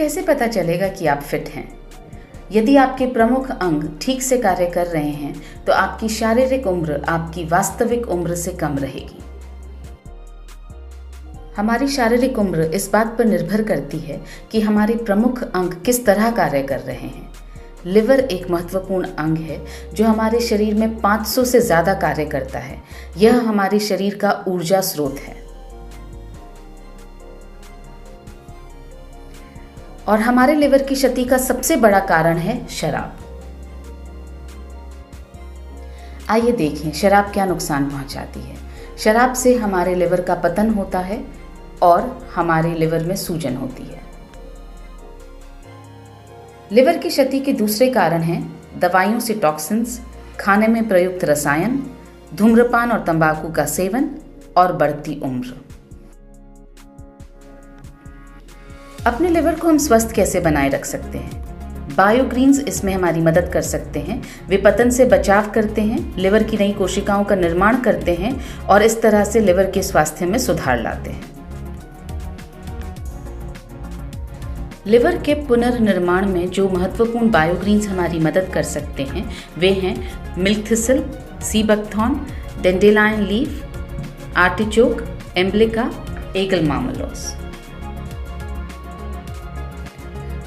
कैसे पता चलेगा कि आप फिट हैं? यदि आपके प्रमुख अंग ठीक से कार्य कर रहे हैं तो आपकी शारीरिक उम्र आपकी वास्तविक उम्र से कम रहेगी। हमारी शारीरिक उम्र इस बात पर निर्भर करती है कि हमारे प्रमुख अंग किस तरह कार्य कर रहे हैं। लिवर एक महत्वपूर्ण अंग है जो हमारे शरीर में 500 से ज़्यादा कार्य करता है। यह हमारे शरीर का ऊर्जा स्रोत है और हमारे लिवर की क्षति का सबसे बड़ा कारण है शराब। आइए देखें शराब क्या नुकसान पहुंचाती है। शराब से हमारे लिवर का पतन होता है और हमारे लिवर में सूजन होती है। लिवर की क्षति के दूसरे कारण हैं दवाइयों से टॉक्सिन्स, खाने में प्रयुक्त रसायन, धूम्रपान और तंबाकू का सेवन और बढ़ती उम्र। अपने लिवर को हम स्वस्थ कैसे बनाए रख सकते हैं? बायोग्रीन्स इसमें हमारी मदद कर सकते हैं। वे पतन से बचाव करते हैं, लिवर की नई कोशिकाओं का निर्माण करते हैं और इस तरह से लिवर के स्वास्थ्य में सुधार लाते हैं। लिवर के पुनर्निर्माण में जो महत्वपूर्ण बायोग्रीन्स हमारी मदद कर सकते हैं वे हैं milk thistle, sea buckthorn, dandelion leaf, artichoke, emblica, aegle marmelos.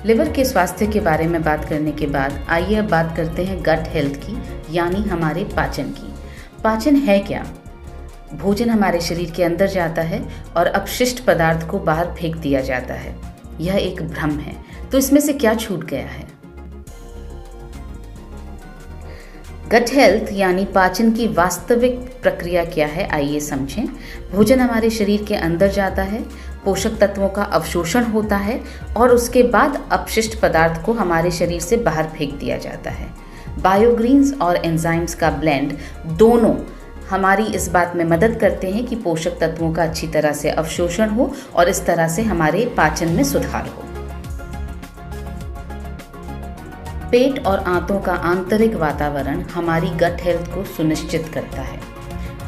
Liver के स्वास्थ्य के बारे में बात करने के बाद आइए अब बात करते हैं गट हेल्थ की, यानी हमारे पाचन की। पाचन है क्या? भोजन हमारे शरीर के अंदर जाता है और अपशिष्ट पदार्थ को बाहर फेंक दिया जाता है। यह एक भ्रम है। तो इसमें से क्या छूट गया है? गट हेल्थ यानी पाचन की वास्तविक प्रक्रिया क्या है, आइए समझें। भोजन हमारे शरीर के अंदर जाता है, पोषक तत्वों का अवशोषण होता है और उसके बाद अपशिष्ट पदार्थ को हमारे शरीर से बाहर फेंक दिया जाता है। बायोग्रीन्स और एंजाइम्स का ब्लेंड दोनों हमारी इस बात में मदद करते हैं कि पोषक तत्वों का अच्छी तरह से अवशोषण हो और इस तरह से हमारे पाचन में सुधार हो। पेट और आंतों का आंतरिक वातावरण हमारी गट हेल्थ को सुनिश्चित करता है।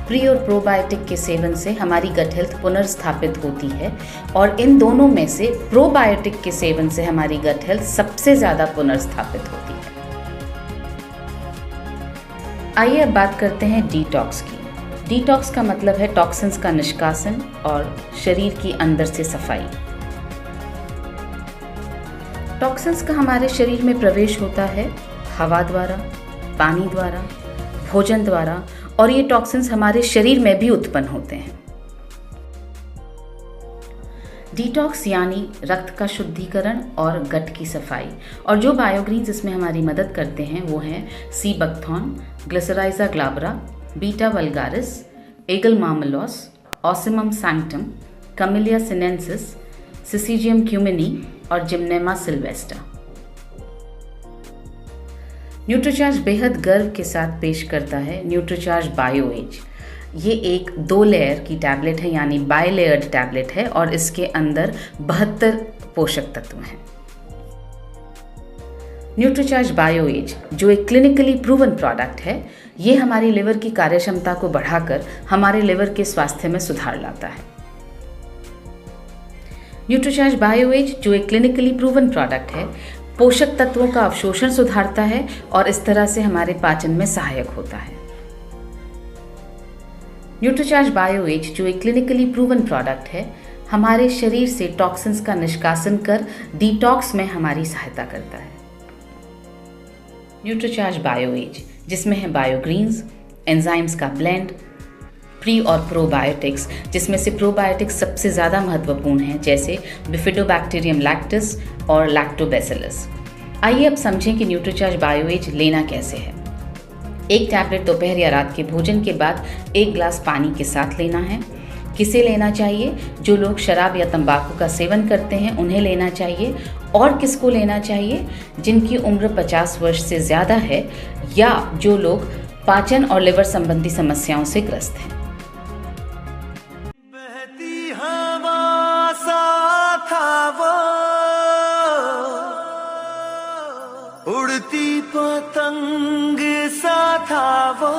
प्री और प्रोबायोटिक के सेवन से हमारी गट हेल्थ पुनर्स्थापित होती है और इन दोनों में से प्रोबायोटिक के सेवन से हमारी गट हेल्थ सबसे ज़्यादा पुनर्स्थापित होती है। आइए अब बात करते हैं डिटॉक्स की। डिटॉक्स का मतलब है टॉक्सिन्स का निष्कासन और शरीर की अंदर से सफाई। टॉक्सिन्स का हमारे शरीर में प्रवेश होता है हवा द्वारा, पानी द्वारा, भोजन द्वारा और ये टॉक्सिन्स हमारे शरीर में भी उत्पन्न होते हैं। डिटॉक्स यानी रक्त का शुद्धिकरण और गट की सफाई। और जो बायोग्रीन्स इसमें हमारी मदद करते हैं वो हैं sea buckthorn, glycyrrhiza glabra, beta vulgaris, aegle marmelos, ocimum sanctum, camellia sinensis, syzygium cumini और जिम्नेमा सिल्वेस्टा। न्यूट्रीचार्ज बेहद गर्व के साथ पेश करता है न्यूट्रीचार्ज बायो एज। ये एक 2 लेयर की टैबलेट है यानी बाई लेयर्ड टैबलेट है और इसके अंदर 72 पोषक तत्व हैं। न्यूट्रीचार्ज बायो एज जो एक क्लिनिकली प्रूवन प्रोडक्ट है, ये हमारी लिवर की कार्यक्षमता को बढ़ाकर हमारे लिवर के स्वास्थ्य में सुधार लाता है। न्यूट्रीचार्ज बायो एज जो एक क्लिनिकली प्रूवन प्रोडक्ट है, पोषक तत्वों का अवशोषण सुधारता है और इस तरह से हमारे पाचन में सहायक होता है। न्यूट्रीचार्ज बायो एज जो एक क्लिनिकली प्रूवन प्रोडक्ट है, हमारे शरीर से टॉक्सिन्स का निष्कासन कर डिटॉक्स में हमारी सहायता करता है। न्यूट्रीचार्ज बायो एज जिसमें है बायोग्रीन्स, एंजाइम्स का ब्लेंड, प्री और प्रोबायोटिक्स जिसमें से प्रोबायोटिक्स सबसे ज़्यादा महत्वपूर्ण हैं जैसे बिफिडोबैक्टीरियम लैक्टिस और लैक्टोबैसिलस। आइए अब समझें कि न्यूट्रीचार्ज बायो एज लेना कैसे है। एक टैबलेट दोपहर या रात के भोजन के बाद 1 गिलास पानी के साथ लेना है। किसे लेना चाहिए? जो लोग शराब या तंबाकू का सेवन करते हैं उन्हें लेना चाहिए। और किसको लेना चाहिए? जिनकी उम्र 50 वर्ष से ज़्यादा है या जो लोग पाचन और लिवर संबंधी समस्याओं से ग्रस्त हैं। बहती हवा सा था वो, उड़ती पतंग सा था वो,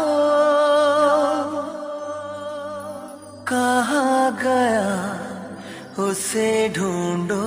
कहाँ गया उसे ढूंढो।